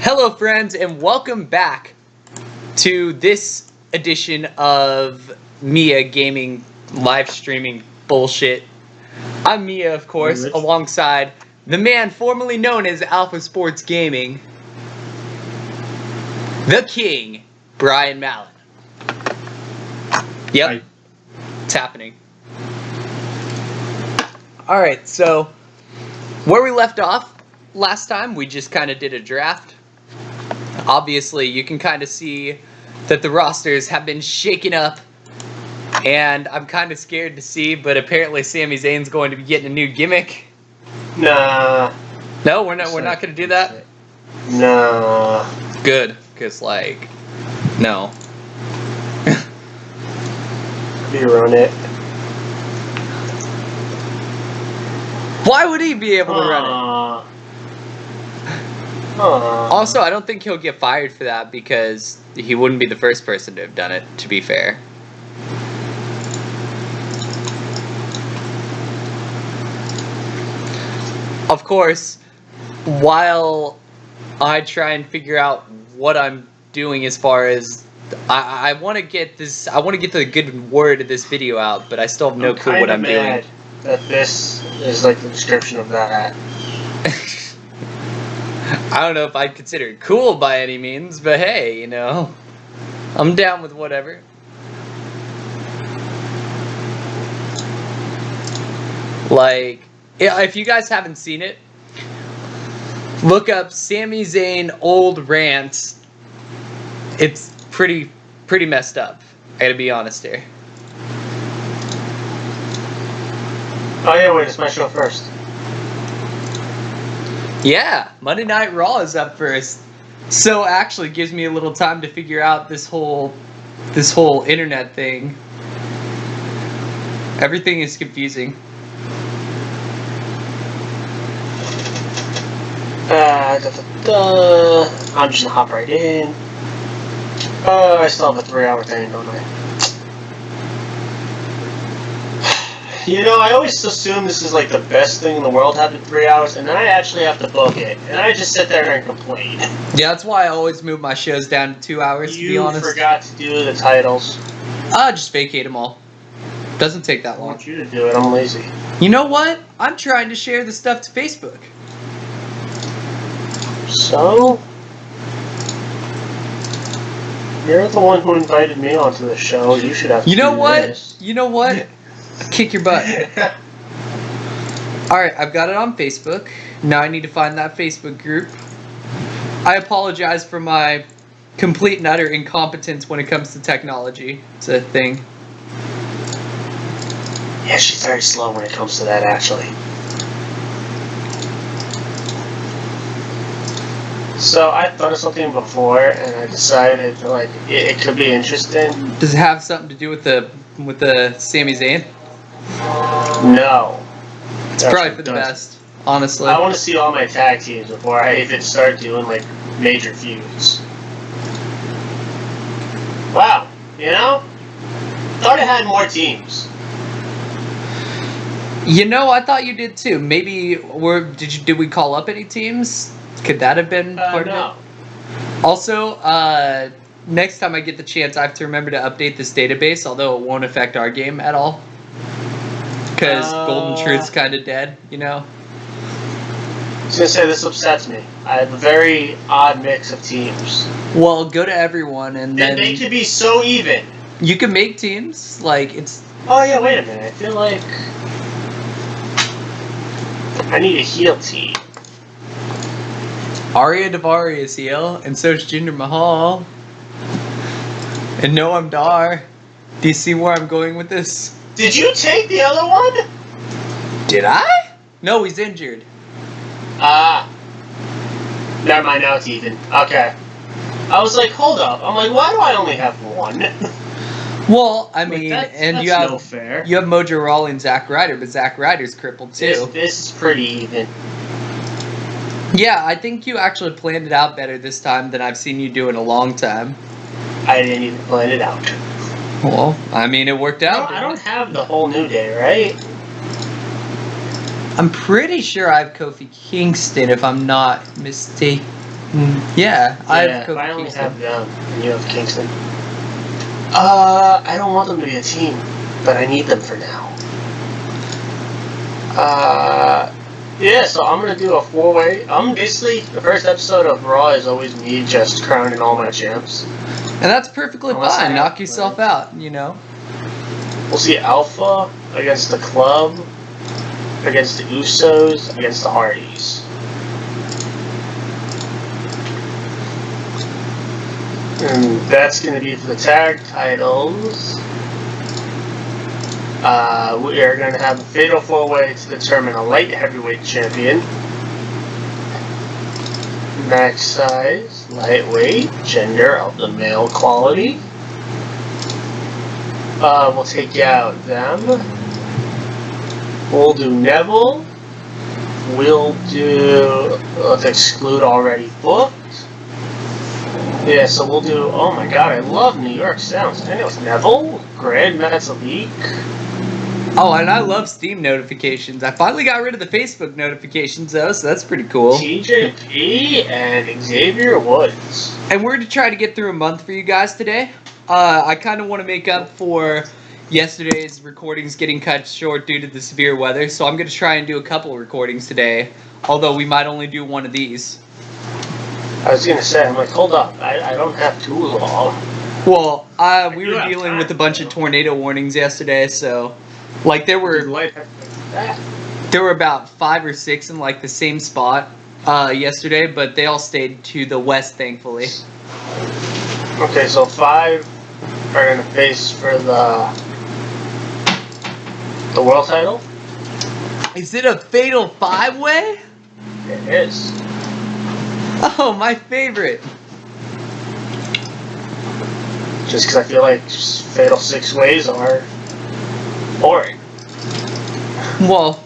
Hello, friends, and welcome back to this edition of Mia Gaming live streaming bullshit. I'm Mia, of course, alongside the man formerly known as Alpha Sports Gaming, the King, Brian Mallon. Yep, Hi. It's happening. Alright, so where we left off last time, we just kind of did a draft. Obviously, you can kind of see that the rosters have been shaken up, and I'm kind of scared to see, but apparently Sami Zayn's going to be getting a new gimmick. Nah. No, we're not going to do that? Nah. Good, because, like, no. You run it. Why would he be able to run it? Also, I don't think he'll get fired for that because he wouldn't be the first person to have done it, to be fair. Of course, while I try and figure out what I'm doing as far as I want to get this, I want to get the good word of this video out, but I still have no clue what I'm doing. That this is like the description of that. I don't know if I'd consider it cool by any means, but hey, you know, I'm down with whatever. Like, if you guys haven't seen it, look up Sami Zayn old rants. It's pretty messed up. I gotta be honest here. Oh yeah, wait, it's my show first. Yeah, Monday Night Raw is up first. So actually it gives me a little time to figure out this whole internet thing. Everything is confusing. I'm just gonna hop right in. I still have a 3-hour thing, don't I? You know, I always assume this is like the best thing in the world, having 3 hours, and then I actually have to book it, and I just sit there and complain. Yeah, that's why I always move my shows down to 2 hours, to be honest. You forgot to do the titles. Just vacate them all. Doesn't take that I long. want you to do it, I'm lazy. You know what? I'm trying to share the stuff to Facebook. So? You're the one who invited me onto the show, you should have to You know what? This. You know what? Kick your butt. Alright, I've got it on Facebook. Now I need to find that Facebook group. I apologize for my complete and utter incompetence when it comes to technology. It's a thing. Yeah, she's very slow when it comes to that, actually. So I thought of something before, and I decided like it could be interesting. Does it have something to do with the Sami Zayn? No. It's probably for the best, honestly. I want to see all my tag teams before I even start doing like major feuds. Wow, you know? Thought I had more teams. You know, I thought you did too. Maybe did we call up any teams? Could that have been part of it? Also, next time I get the chance, I have to remember to update this database, although it won't affect our game at all. Because Golden Truth's kind of dead, you know? I was going to say, this upsets me. I have a very odd mix of teams. Well, go to everyone and then... They could be so even. You can make teams, like, it's... Oh yeah, wait a minute. I feel like... I need a heel team. Arya Davari is heel, and so is Jinder Mahal. And Noam Dar. Do you see where I'm going with this? Did you take the other one? Did I? No, he's injured. Never mind, now it's even. Okay. I was like, hold up. I'm like, why do I only have one? Well, I mean, and you have no fair. You have Mojo Rawley and Zack Ryder, but Zack Ryder's crippled too. This is pretty even. Yeah, I think you actually planned it out better this time than I've seen you do in a long time. I didn't even plan it out. Well, I mean, it worked out. I don't have the whole New Day, right? I'm pretty sure I have Kofi Kingston, if I'm not mistaken. Yeah, I have if I only Kingston. have them, and you have Kingston. I don't want them to be a team, but I need them for now. Yeah, so I'm gonna do a 4-way. Basically, the first episode of Raw is always me just crowning all my champs. And that's perfectly fine. Knock yourself out, you know. We'll see Alpha against the Club, against the Usos, against the Hardys. And that's going to be for the tag titles. We are going to have a fatal 4-way to determine a light heavyweight champion. Max size, lightweight, gender of the male quality. We'll take out them. We'll do Neville. We'll do... Let's exclude already booked. Yeah, so we'll do... Oh my god, I love New York sounds. I know it's Neville, Grand Metalik. Oh, and I love Steam notifications. I finally got rid of the Facebook notifications, though, so that's pretty cool. TJP and Xavier Woods. And we're going to try to get through a month for you guys today. I kind of want to make up for yesterday's recordings getting cut short due to the severe weather, so I'm going to try and do a couple recordings today, although we might only do one of these. I was going to say, I'm like, hold up, I don't have too long. Well, we were dealing with a bunch of tornado warnings yesterday, so, like, there were about 5 or 6 in, like, the same spot yesterday, but they all stayed to the west, thankfully. Okay, so 5 are going to face for the world title? Is it a fatal 5-way? It is. Oh, my favorite. Just because I feel like fatal 6-ways are boring. Well,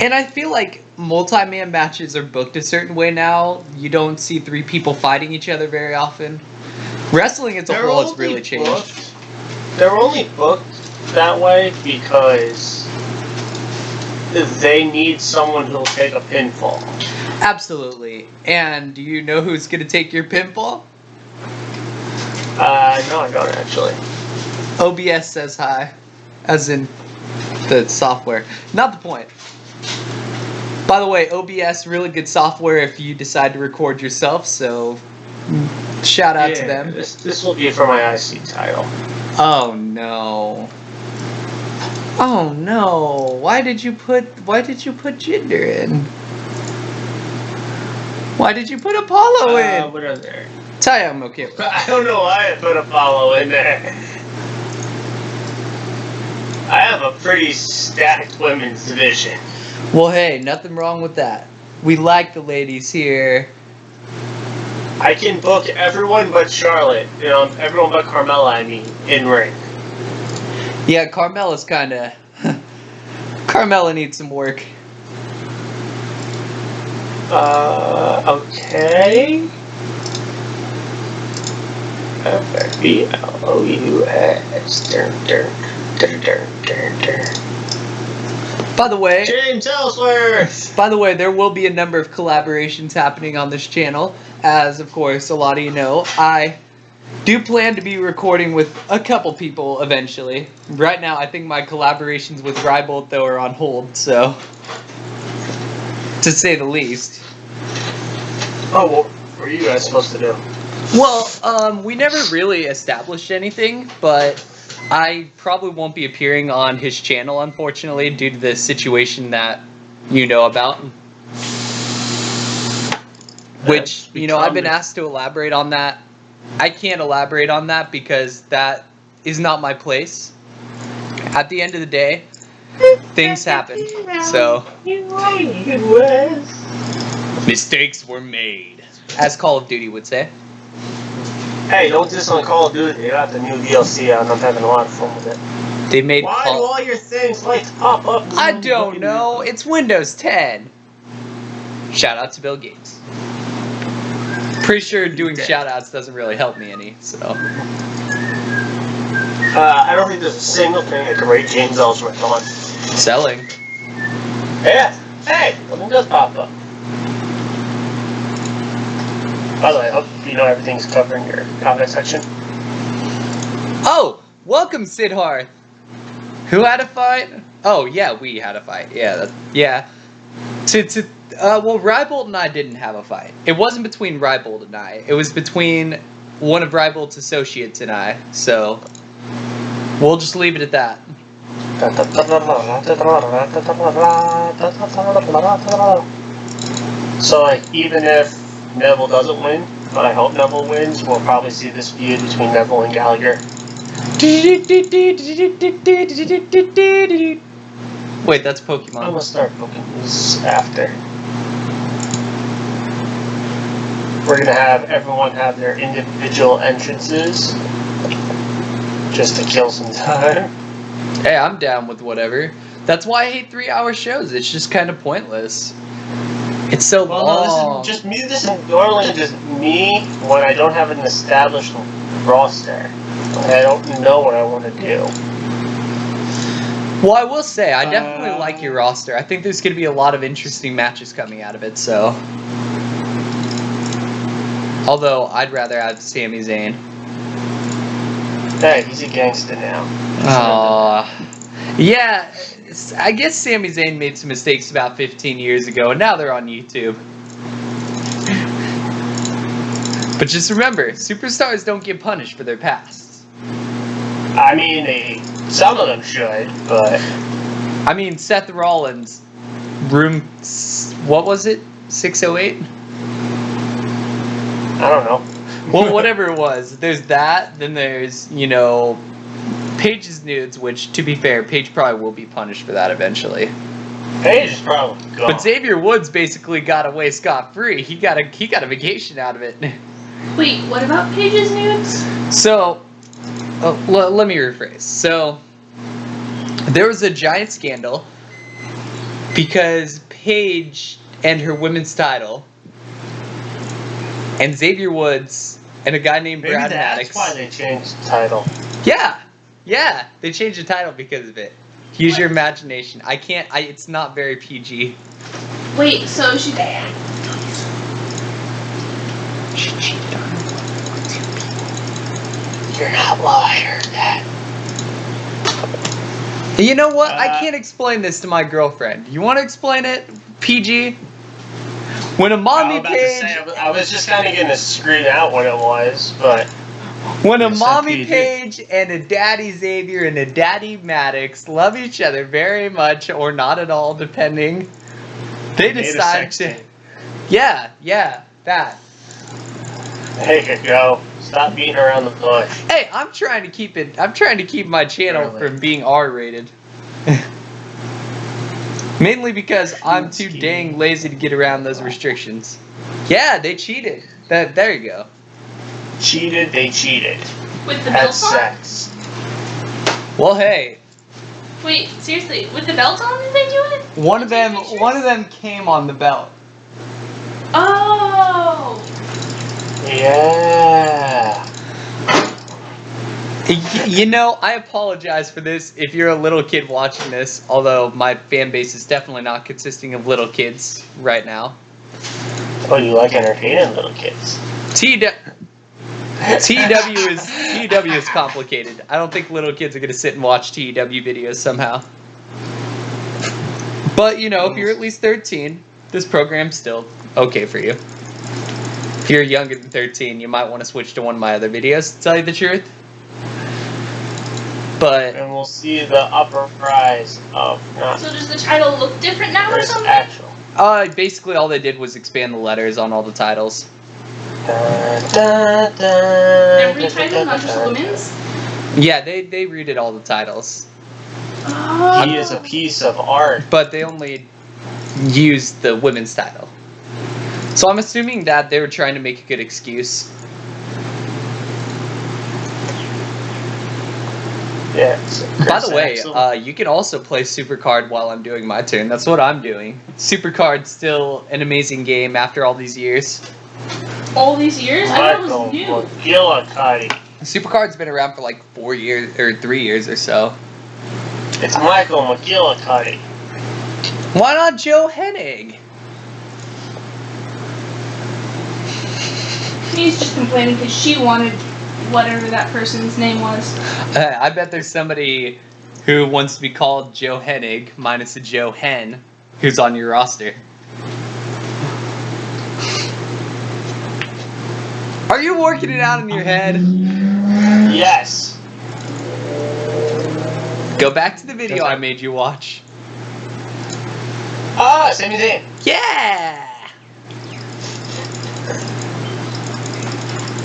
and I feel like multi-man matches are booked a certain way now. You don't see 3 people fighting each other very often. Wrestling as a whole has really changed. They're only booked that way because they need someone who'll take a pinfall. Absolutely. And do you know who's going to take your pinfall? No, I don't actually. OBS says hi. As in the software. Not the point. By the way, OBS, really good software if you decide to record yourself, so shout out to them. This will be for my IC title. Oh no. Oh no. Why did you put Jinder in? Why did you put Apollo in? What are there? Ty, I'm okay with that. I don't know why I put Apollo in there. I have a pretty stacked women's division. Well, hey, nothing wrong with that. We like the ladies here. I can book everyone but Charlotte. You know, everyone but Carmella, I mean, in ring. Yeah, Carmella's kind of... Carmella needs some work. Okay. F-B-L-O-U-S. By the way... James Ellsworth! By the way, there will be a number of collaborations happening on this channel. As, of course, a lot of you know, I do plan to be recording with a couple people eventually. Right now, I think my collaborations with Rybolt, though, are on hold, so... to say the least. Oh, what were you guys supposed to do? Well, we never really established anything, but I probably won't be appearing on his channel, unfortunately, due to the situation that you know about. Which, you know, I've been asked to elaborate on that. I can't elaborate on that because that is not my place. At the end of the day, things happen, so... Mistakes were made, as Call of Duty would say. Hey, don't diss on Call of Duty. They got the new DLC out and I'm having a lot of fun with it. They made Why do all your things like to pop up? I don't know. It's Windows 10. Shout out to Bill Gates. Pretty sure doing shout outs doesn't really help me any, so. I don't think there's a single thing I can rate James Ellsworth on. Selling. Yeah. Hey, something does pop up. By the way, I hope you know everything's covered in your comment section. Oh, welcome, Sidharth. Who had a fight? Oh, yeah, we had a fight. Yeah, yeah. Well, Rybold and I didn't have a fight. It wasn't between Rybold and I. It was between one of Rybold's associates and I. So, we'll just leave it at that. So, like, even if Neville doesn't win, but I hope Neville wins, we'll probably see this feud between Neville and Gallagher. Wait, that's Pokemon. I'm gonna start booking this after. We're gonna have everyone have their individual entrances just to kill some time. Hey, I'm down with whatever. That's why I hate 3-hour shows. It's just kind of pointless. It's so long. No, this is just me. This is normally just me when I don't have an established roster. I don't know what I want to do. Well, I will say, I definitely like your roster. I think there's going to be a lot of interesting matches coming out of it, so... Although, I'd rather have Sami Zayn. Hey, he's a gangster now. Yeah, I guess Sami Zayn made some mistakes about 15 years ago, and now they're on YouTube. But just remember, superstars don't get punished for their pasts. I mean, some of them should, but... I mean, Seth Rollins, room... What was it? 608? I don't know. Well, whatever it was. There's that, then there's, you know... Paige's nudes, which, to be fair, Paige probably will be punished for that eventually. Paige is probably gone. But Xavier Woods basically got away scot-free. He got a vacation out of it. Wait, what about Paige's nudes? So... let me rephrase. So, there was a giant scandal because Paige and her women's title and Xavier Woods and a guy named Brad Maddox. That's why they changed the title. Yeah, they changed the title because of it. Use your imagination. It's not very PG. Wait, so she... She cheated on her. You're not liar, Dad. You know what? I can't explain this to my girlfriend. You want to explain it? PG? When a mommy Paige... I was just kind of going to scream out what it was, but... When a mommy Paige and a daddy Xavier and a daddy Maddox love each other very much, or not at all, depending, they decide to... Yeah, that. There you go. Stop beating around the bush. Hey, I'm trying to keep my channel from being R-rated. Mainly because I'm too dang lazy to get around those restrictions. Yeah, they cheated. There you go. They cheated. With the belt on? Sex. Well, hey. Wait, seriously, with the belt on did they do it? One of them came on the belt. Oh. Yeah. You know, I apologize for this if you're a little kid watching this, although my fan base is definitely not consisting of little kids right now. Oh, you like entertaining little kids? TEW is complicated. I don't think little kids are going to sit and watch TEW videos somehow. But, you know, if you're at least 13, this program's still okay for you. If you're younger than 13, you might want to switch to one of my other videos, to tell you the truth. But... And we'll see the upper rise of... So does the title look different now or something? Actual. Basically all they did was expand the letters on all the titles. Every title, not just women's? Yeah, they redid all the titles. Oh. He is a piece of art. But they only used the women's title. So I'm assuming that they were trying to make a good excuse. Yeah. By the way, you can also play Supercard while I'm doing my turn. That's what I'm doing. Supercard's still an amazing game after all these years. All these years? I thought it was new. McGillicuddy. Supercard's been around for like 4 years or 3 years or so. It's Michael McGillicuddy. Why not Joe Hennig? Tiffany's just complaining because she wanted whatever that person's name was. I bet there's somebody who wants to be called Joe Hennig minus a Joe Hen who's on your roster. Are you working it out in your head? Yes. Go back to the video I made you watch. Ah, Sami Zayn. Yeah!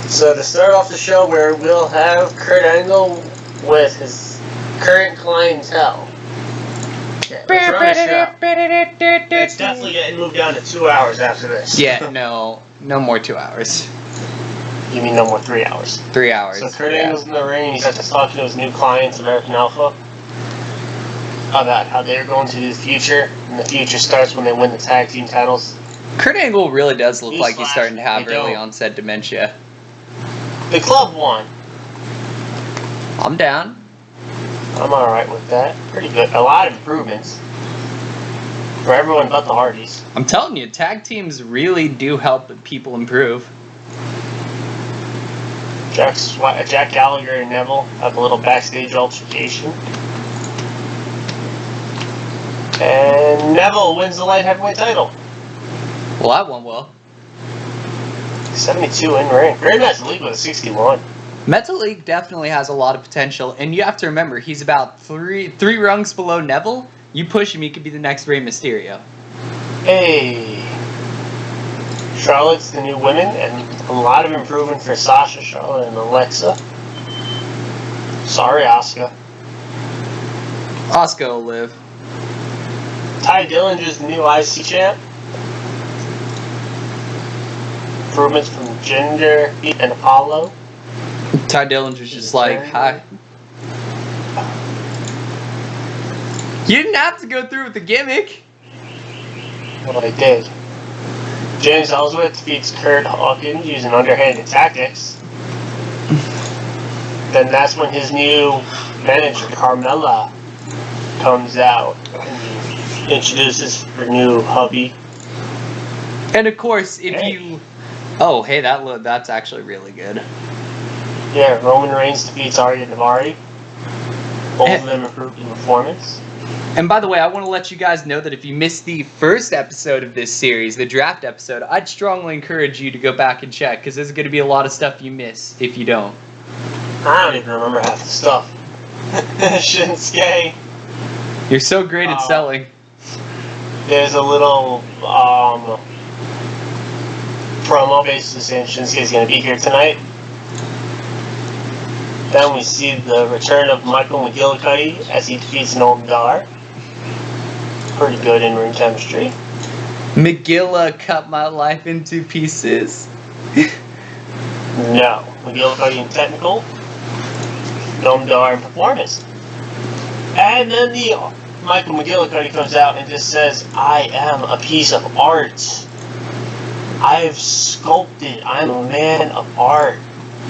So to start off the show, where we'll have Kurt Angle with his current clientele. Yeah, it's definitely getting moved down to 2 hours after this. Yeah, no more 2 hours. You mean no more 3 hours? 3 hours. So Kurt Angle's in the ring, he's just talking to his new clients, American Alpha, about how they're going to the future, and the future starts when they win the tag team titles. Kurt Angle really does look like he's starting to have early onset dementia. The club won. I'm down. I'm alright with that. Pretty good. A lot of improvements. For everyone but the Hardys. I'm telling you, tag teams really do help people improve. Jack Gallagher and Neville have a little backstage altercation. And Neville wins the light heavyweight title. Well, that went well. 72 in ring. Great match league with a 61. Metal League definitely has a lot of potential, and you have to remember, he's about three rungs below Neville. You push him, he could be the next Rey Mysterio. Hey. Charlotte's the new women, and a lot of improvement for Sasha, Charlotte, and Alexa. Sorry, Asuka. Asuka will live. Ty Dillinger's the new IC champ. Improvements from Jinder and Apollo. Ty Dillinger's just like, hi. You didn't have to go through with the gimmick. Well, I did. James Ellsworth defeats Kurt Hawkins using underhanded tactics. Then that's when his new manager, Carmella, comes out and introduces her new hubby. And of course, if you... Oh, hey, that's actually really good. Yeah, Roman Reigns defeats Arya Daivari. Both of them improved in performance. And by the way, I want to let you guys know that if you missed the first episode of this series, the draft episode, I'd strongly encourage you to go back and check, because there's going to be a lot of stuff you miss if you don't. I don't even remember half the stuff. Shinsuke. You're so great at selling. There's a little promo basically saying Shinsuke's going to be here tonight. Then we see the return of Michael McGillicuddy as he defeats Noam Dar. Pretty good in-ring chemistry. McGilla cut my life into pieces. No. McGillicuddy in technical. Noam Dar in performance. And then Michael McGillicuddy comes out and just says, I am a piece of art. I've sculpted. I'm a man of art.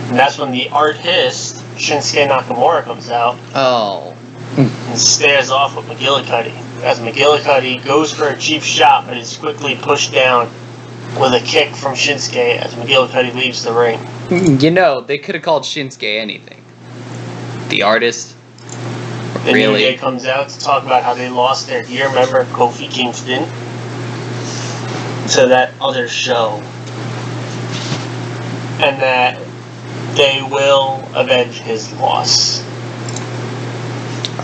And that's when the artist, Shinsuke Nakamura, comes out. Oh. And stares off with McGillicuddy. As McGillicuddy goes for a cheap shot, but is quickly pushed down with a kick from Shinsuke as McGillicuddy leaves the ring. You know, they could have called Shinsuke anything. The artist. Then Really? New Day comes out to talk about how they lost their dear member, Kofi Kingston, to that other show. And that they will avenge his loss.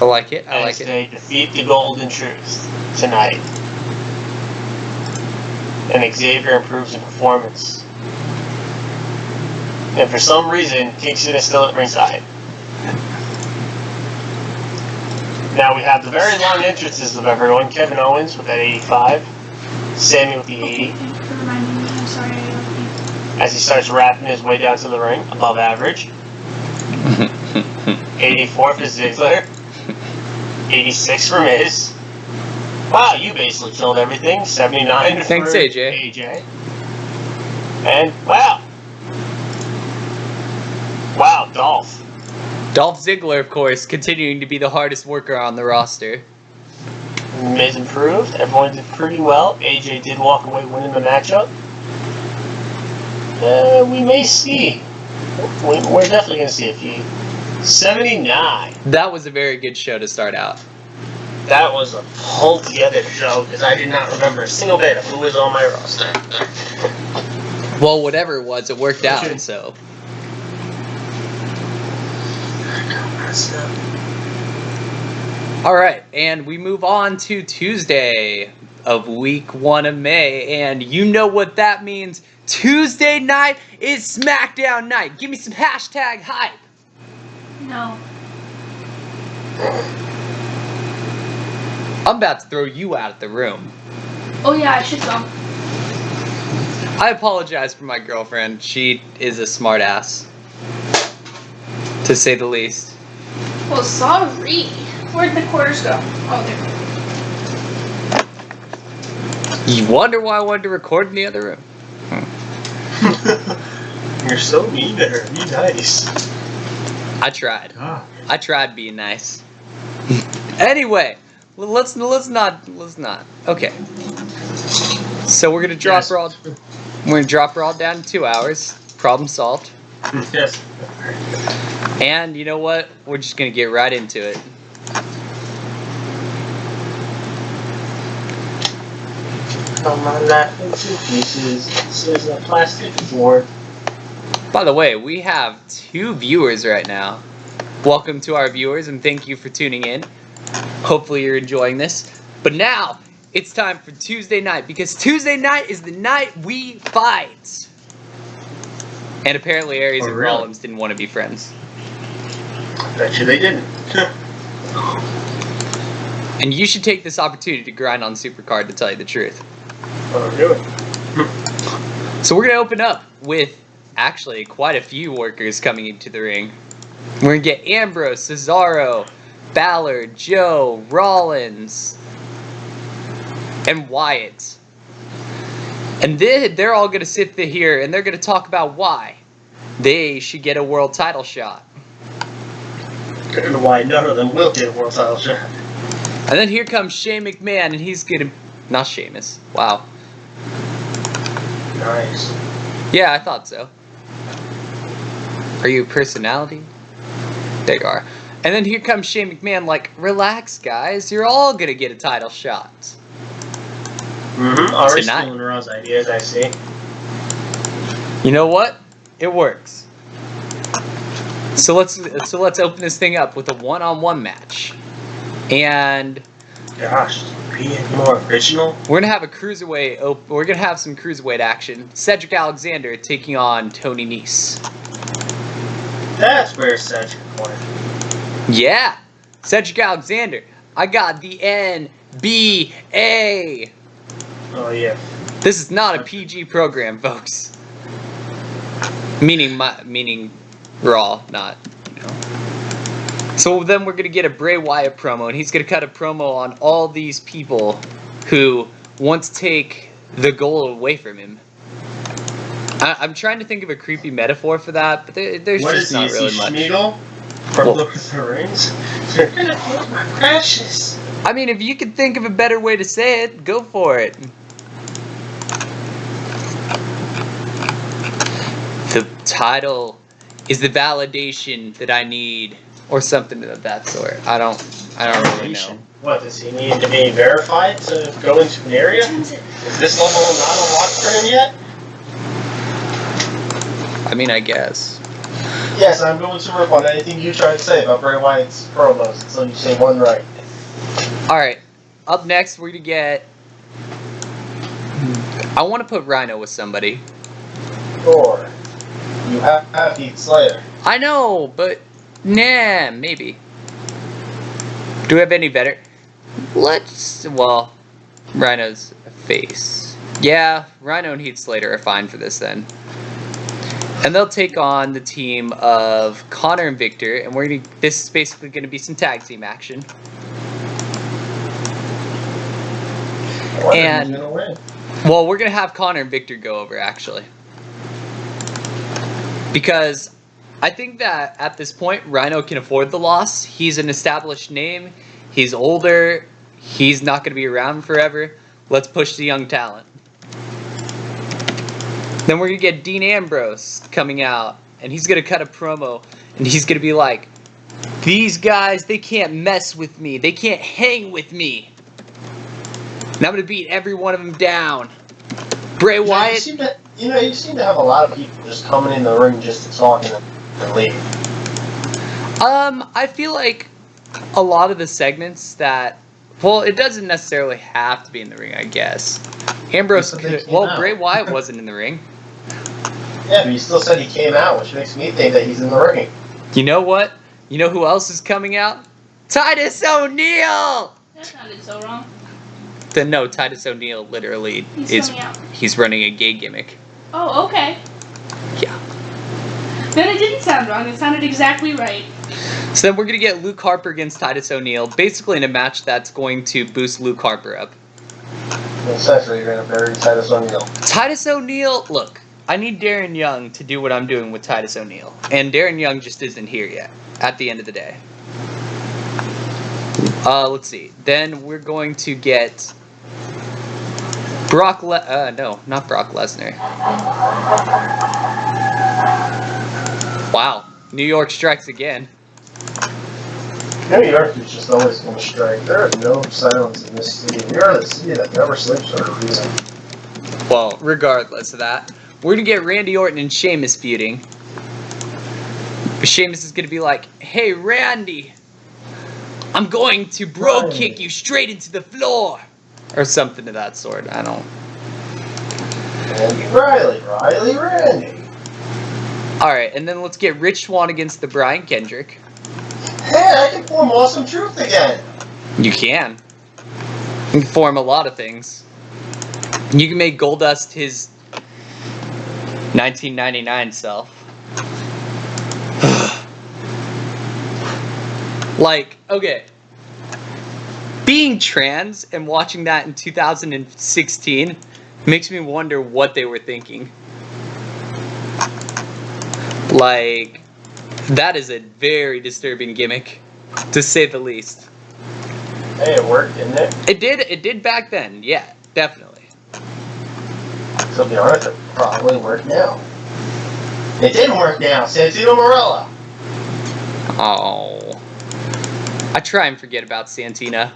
I like it. I like it. They defeat the Golden Truth tonight. And Xavier improves in performance. And for some reason, Kingston is still at ringside. Now we have the very long entrances of everyone. Kevin Owens with that 85. Sami with the 80. I'm sorry, I love you. As he starts rapping his way down to the ring, above average. 84 for Ziggler. 86 for Miz. Wow, you basically killed everything. 79 Thanks, for AJ. And wow. Wow, Dolph. Dolph Ziggler, of course, continuing to be the hardest worker on the roster. Miz improved. Everyone did pretty well. AJ did walk away winning the matchup. We may see. We're definitely going to see a few. 79. That was a very good show to start out. That was a whole together show because I did not remember a single bit of who was on my roster. Well, whatever it was, it worked out, so. Alright, and we move on to Tuesday of week 1 of May, and you know what that means. Tuesday night is SmackDown night. Give me some hashtag hype. No. I'm about to throw you out of the room. Oh yeah, I should go. I apologize for my girlfriend. She is a smart ass, to say the least. Well, sorry. Where'd the quarters go? Oh, there. You wonder why I wanted to record in the other room? You're so mean to her. Be nice. I tried. God. I tried being nice. Anyway, let's not. Okay. So we're gonna drop her all. We're gonna drop her all down to 2 hours. Problem solved. Yes. And you know what? We're just gonna get right into it. Cut my lap into pieces. This is a plastic board. By the way, we have 2 viewers right now. Welcome to our viewers and thank you for tuning in. Hopefully you're enjoying this. But now, it's time for Tuesday night because Tuesday night is the night we fight. And apparently Aries and really? Rollins didn't want to be friends. Bet you they didn't. And you should take this opportunity to grind on Supercard to tell you the truth. Oh, really? So we're going to open up with actually quite a few workers coming into the ring. We're going to get Ambrose, Cesaro, Balor, Joe, Rollins, and Wyatt. And they're all going to sit here and they're going to talk about why they should get a world title shot. And why none of them will get a world title shot. And then here comes Shane McMahon and he's going to... Not Sheamus. Wow. Nice. Yeah, I thought so. Are you a personality? There you are. And then here comes Shane McMahon like, relax guys, you're all going to get a title shot. Mm-hmm. Already Tonight. stealing Raw's ideas, I see. You know what? It works. So let's open this thing up with a one-on-one match. And Gosh, being more original. we're gonna have a cruiserweight. We're gonna have some cruiserweight action. Cedric Alexander taking on Tony Nese. That's where Cedric went. Yeah, Cedric Alexander. I got the NBA. Oh yeah. This is not a PG program, folks. Meaning Raw, not. You know. So then we're gonna get a Bray Wyatt promo, and he's gonna cut a promo on all these people who want to take the goal away from him. I'm trying to think of a creepy metaphor for that, but there's What just is not he? really Is he much. Schmeagol from Lord of the Rings? You're gonna take my precious. I mean, if you could think of a better way to say it, go for it. The title is the validation that I need, or something of that sort. I don't really know. What, does he need to be verified to go into an area? Is this level not unlocked for him yet? I mean, I guess. Yes, I'm going to work on anything you try to say about Bray Wyatt's promos until you say one right. Alright, up next we're gonna get... I want to put Rhino with somebody. Or you have Heath Slater. I know, but... Nah, maybe. Do we have any better? Well, Rhino's a face. Yeah, Rhino and Heath Slater are fine for this then. And they'll take on the team of Connor and Victor, and this is basically gonna be some tag team action. And gonna win. well, we're gonna have Connor and Victor go over actually. Because I think that at this point, Rhino can afford the loss. He's an established name. He's older. He's not going to be around forever. Let's push the young talent. Then we're going to get Dean Ambrose coming out, and he's going to cut a promo, and he's going to be like, these guys, they can't mess with me. They can't hang with me. And I'm going to beat every one of them down. Bray Wyatt. You seem to have a lot of people just coming in the ring just to talk and leave. I feel like a lot of the segments that, well, it doesn't necessarily have to be in the ring, I guess. Ambrose could, well, Bray Wyatt wasn't in the ring. Yeah, but you still said he came out, which makes me think that he's in the ring. You know what? You know who else is coming out? Titus O'Neil! That sounded so wrong. Then no, Titus O'Neil literally he's running a gay gimmick. Oh, okay. Yeah. Then it didn't sound wrong. It sounded exactly right. So then we're going to get Luke Harper against Titus O'Neil, basically in a match that's going to boost Luke Harper up. Essentially, you're going to bury Titus O'Neil. Titus O'Neil, look, I need Darren Young to do what I'm doing with Titus O'Neil. And Darren Young just isn't here yet, at the end of the day. Let's see. Then we're going to get no, not Brock Lesnar. Wow. New York strikes again. New York is just always going to strike. There is no silence in this city. We are the city that never sleeps for a reason. Well, regardless of that, we're going to get Randy Orton and Sheamus feuding. Sheamus is going to be like, hey, Randy, I'm going to bro kick you straight into the floor. Or something of that sort. I don't. Randy. Alright, and then let's get Rich Swann against the Brian Kendrick. Hey, I can form Awesome Truth again. You can. You can form a lot of things. You can make Goldust his 1999 self. Like, okay. Being trans and watching that in 2016 makes me wonder what they were thinking. Like, that is a very disturbing gimmick, to say the least. Hey, it worked, didn't it? It did back then, yeah, definitely. To be honest, it probably worked now. It didn't work now, Santino Marella. Oh. I try and forget about Santina.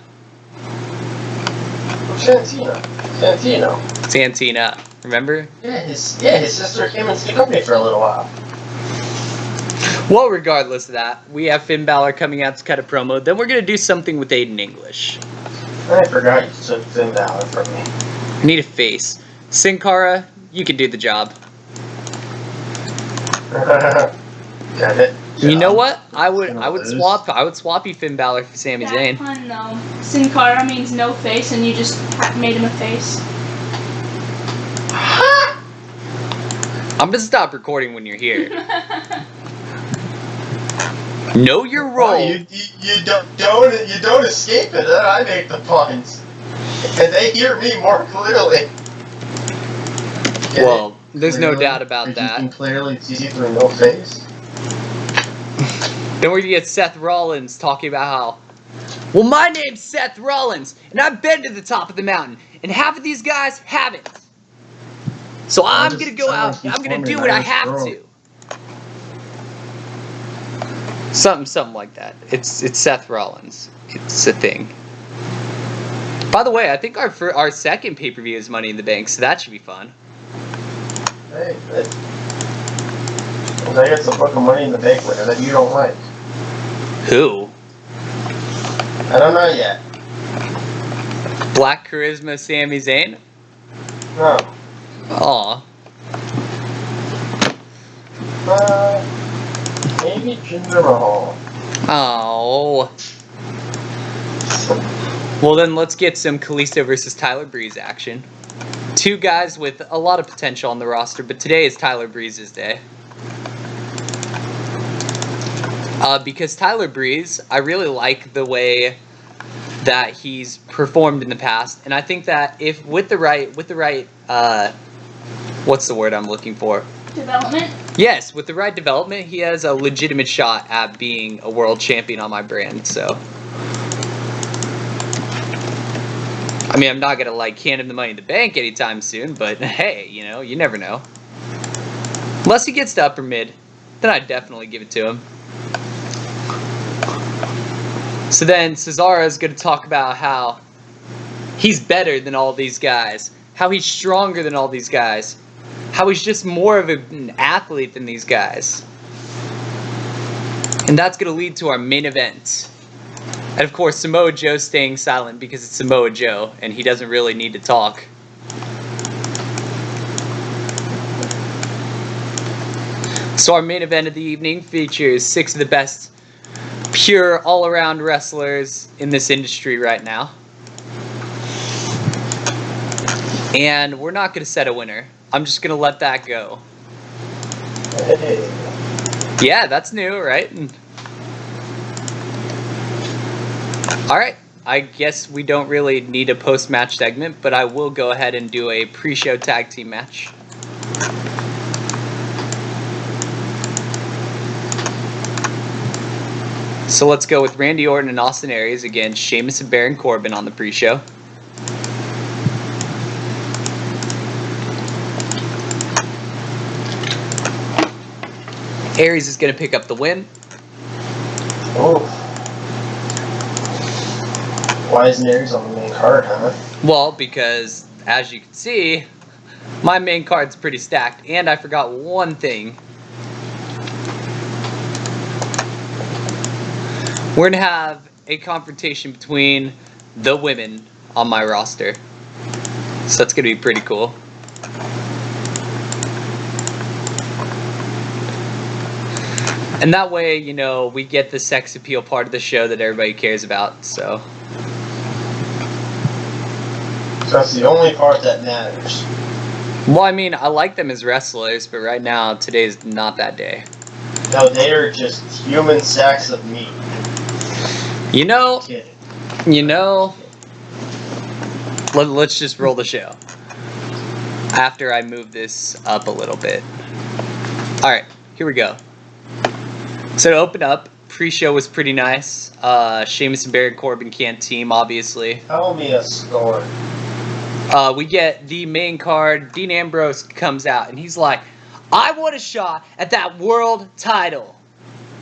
Santina, remember? Yeah, his sister came into the company for a little while. Well, regardless of that, we have Finn Balor coming out to cut a promo. Then we're going to do something with Aiden English. I forgot you took Finn Balor from me. I need a face. Sin Cara, you can do the job. Got it. You know what? I would swap you Finn Balor for Sami Zayn. Fun though. Sin Cara means no face, and you just made him a face. I'm gonna stop recording when you're here. Know your role. Oh, you don't escape it. I make the puns, and they hear me more clearly. Well, there's no doubt about that. You can clearly see through no face. Then we're gonna get Seth Rollins talking about how, well, my name's Seth Rollins, and I've been to the top of the mountain, and half of these guys haven't. So I'm gonna go out, and I'm gonna do what I have to. Something like that. It's Seth Rollins. It's a thing. By the way, I think our second pay-per-view is Money in the Bank, so that should be fun. Hey, I got some book of Money in the Bank winner that you don't like. Who? I don't know yet. Black Charisma Sami Zayn? No. Aw. Maybe Jinder Mahal. Oh. Well then, let's get some Kalisto versus Tyler Breeze action. Two guys with a lot of potential on the roster, but today is Tyler Breeze's day. Because Tyler Breeze, I really like the way that he's performed in the past, and I think that if with the right, what's the word I'm looking for? Development? Yes, with the right development, he has a legitimate shot at being a world champion on my brand, so. I mean, I'm not gonna hand him the Money in the Bank anytime soon, but hey, you never know. Unless he gets to upper mid, then I'd definitely give it to him. So then Cesaro is going to talk about how he's better than all these guys, how he's stronger than all these guys, how he's just more of an athlete than these guys. And that's going to lead to our main event. And of course, Samoa Joe staying silent because it's Samoa Joe and he doesn't really need to talk. So our main event of the evening features 6 of the best pure all-around wrestlers in this industry right now. And we're not going to set a winner. I'm just going to let that go. Hey. Yeah, that's new, right? Alright, I guess we don't really need a post-match segment, but I will go ahead and do a pre-show tag team match. So let's go with Randy Orton and Austin Aries against Sheamus and Baron Corbin on the pre-show. Aries is going to pick up the win. Oh. Why isn't Aries on the main card, huh? Well, because, as you can see, my main card's pretty stacked, and I forgot one thing. We're going to have a confrontation between the women on my roster. So that's going to be pretty cool. And that way, you know, we get the sex appeal part of the show that everybody cares about, so. That's the only part that matters. Well, I mean, I like them as wrestlers, but right now, today's not that day. No, they are just human sacks of meat. You know, Kidding. Let's just roll the show. After I move this up a little bit. Alright, here we go. So to open up, pre-show was pretty nice. Sheamus and Baron Corbin can't team, obviously. Tell me a story. We get the main card. Dean Ambrose comes out, and he's like, I want a shot at that world title.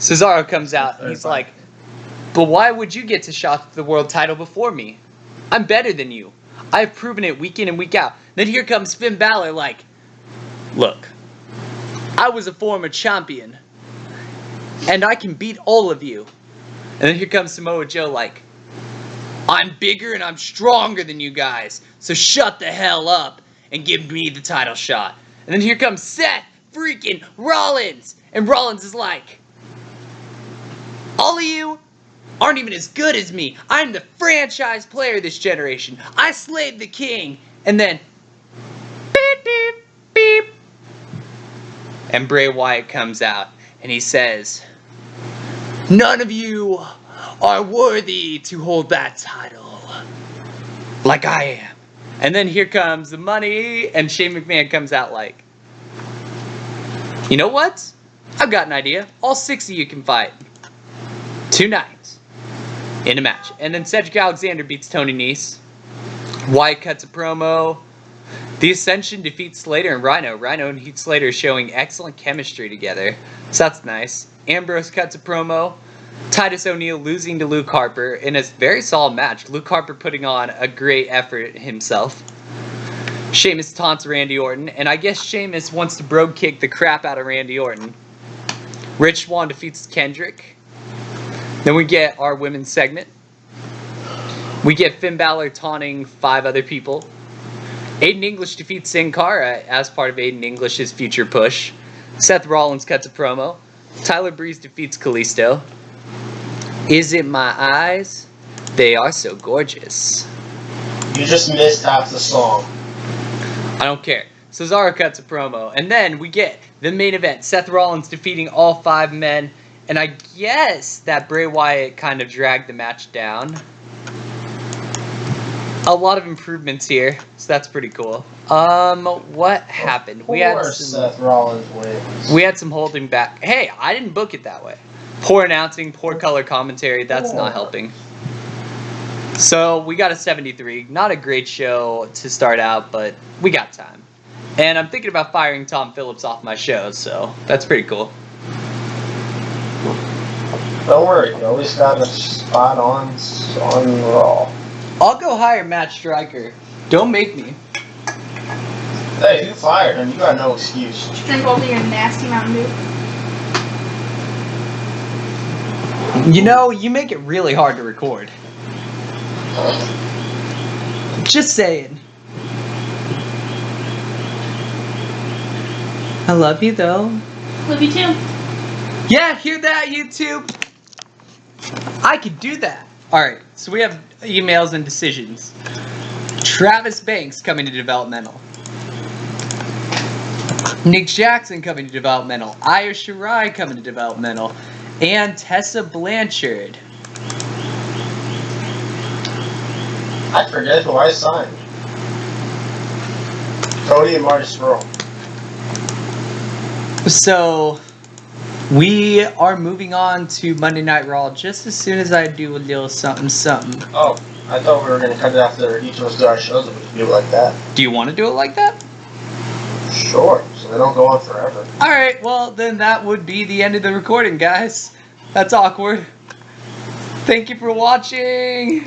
Cesaro comes out, and he's like, but why would you get to shot at the world title before me? I'm better than you. I've proven it week in and week out. Then here comes Finn Balor like, look, I was a former champion, and I can beat all of you. And then here comes Samoa Joe like, I'm bigger and I'm stronger than you guys, so shut the hell up and give me the title shot. And then here comes Seth freaking Rollins, and Rollins is like, all of you aren't even as good as me. I'm the franchise player this generation. I slayed the king. And then, beep, beep, beep. And Bray Wyatt comes out, and he says, none of you are worthy to hold that title like I am. And then here comes the money, and Shane McMahon comes out like, you know what? I've got an idea. All 6 of you can fight. 2 nights in a match. And then Cedric Alexander beats Tony Nese. Wyatt cuts a promo. The Ascension defeats Slater and Rhino. Rhino and Heath Slater showing excellent chemistry together. So that's nice. Ambrose cuts a promo. Titus O'Neil losing to Luke Harper in a very solid match. Luke Harper putting on a great effort himself. Sheamus taunts Randy Orton, and I guess Sheamus wants to brogue kick the crap out of Randy Orton. Rich Swann defeats Kendrick. Then we get our women's segment. We get Finn Balor taunting 5 other people. Aiden English defeats Sin Cara as part of Aiden English's future push. Seth Rollins cuts a promo. Tyler Breeze defeats Kalisto. Is it my eyes? They are so gorgeous. You just missed half the song. I don't care. Cesaro cuts a promo. And then we get the main event. Seth Rollins defeating all 5 men. And I guess that Bray Wyatt kind of dragged the match down. A lot of improvements here. So that's pretty cool. What happened? Seth Rollins wins. We had some holding back. Hey, I didn't book it that way. Poor announcing, poor color commentary. That's not helping. So we got a 73. Not a great show to start out, but we got time. And I'm thinking about firing Tom Phillips off my show, so that's pretty cool. Don't worry, you always got a spot on Raw. I'll go hire Matt Stryker. Don't make me. Hey, you fired him. You got no excuse. Just drink all your nasty Mountain Dew. You know, you make it really hard to record. Just saying. I love you though. Love you too. Yeah, hear that, YouTube? I could do that. Alright, so we have emails and decisions. Travis Banks coming to developmental. Nick Jackson coming to developmental. Io Shirai coming to developmental. And Tessa Blanchard. I forget who I signed. Cody and Marty Scurll. So, we are moving on to Monday Night Raw just as soon as I do a little something something. Oh, I thought we were going to cut it after each of us do our shows, and we could do it like that. Do you want to do it like that? Sure, so they don't go on forever. Alright, well then that would be the end of the recording, guys. That's awkward. Thank you for watching.